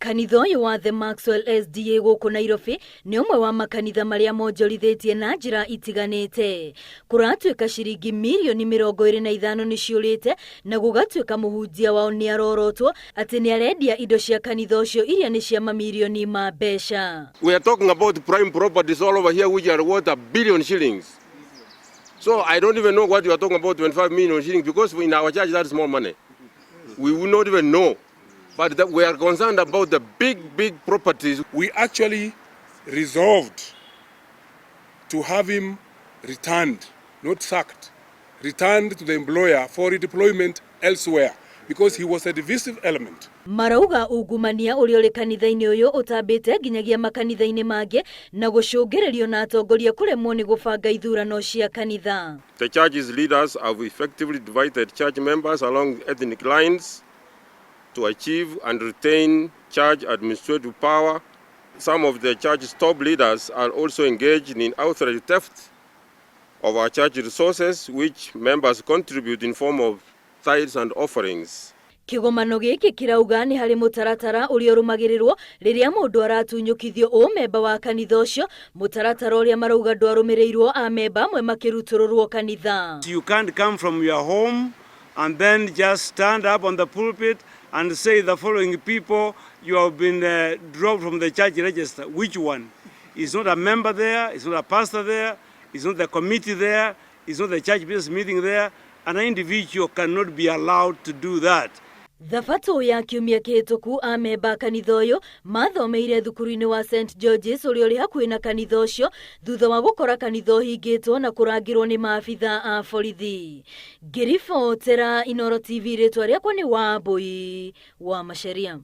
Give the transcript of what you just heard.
Kanitha uyu wa The Maxwell SDA guku Nairobi ni umwe wa makanitha maria monjorithitie na njira itiganite. Kuratuika ciringi milioni 25 ni ciurite na gugatuika muhunjia wao ni arorotwo ati ni arendia indo cia kanitha ucio iria ni cia mamilioni ma mbeca. We are talking about prime properties all over here which are worth $1 billion shillings. So I don't even know what you are talking about 25 million shillings, because in our church that is small money. We will not even know. But we are concerned about the big properties. We actually resolved to have him returned, not sacked, returned to the employer for redeployment elsewhere, because he was a divisive element. Marauga ugumania uri uri kanitha-ini uyu utambite nginyagia makanitha-ini mangi na gucungiririo na atongoria kuremwo ni gubanga ithurano cia kanitha. The church's leaders have effectively divided church members along ethnic lines to achieve and retain church administrative power. Some of the church's top leaders are also engaged in outright theft of our church resources, which members contribute in form of tithes and offerings. Kigomano giki kirauga ni hari mutaratara uri orumagirirwo riria mundu aratunyukithio o memba wa kanitha ucio, mutaratara uria marauga ndwarumirirwo a memba amwe makirutururwo kanitha. You can't come from your home and then just stand up on the pulpit and say the following people, you have been dropped from the church register. Which one? Is not a member there, is not a pastor there, is not the committee there, is not the church business meeting there. An individual cannot be allowed to do that. Thabato ya kiumia kihituku a memba kanitha uyu mathomeire thukuru-ini wa St George's uri uri hakuhi na kanitha ucio thutha wa gukora kanitha uhingitwo na kurangirwo ni maabitha a borithi. Ngiribotera Inooro TV, ritwa riakwa ni Wambui wa Macharia.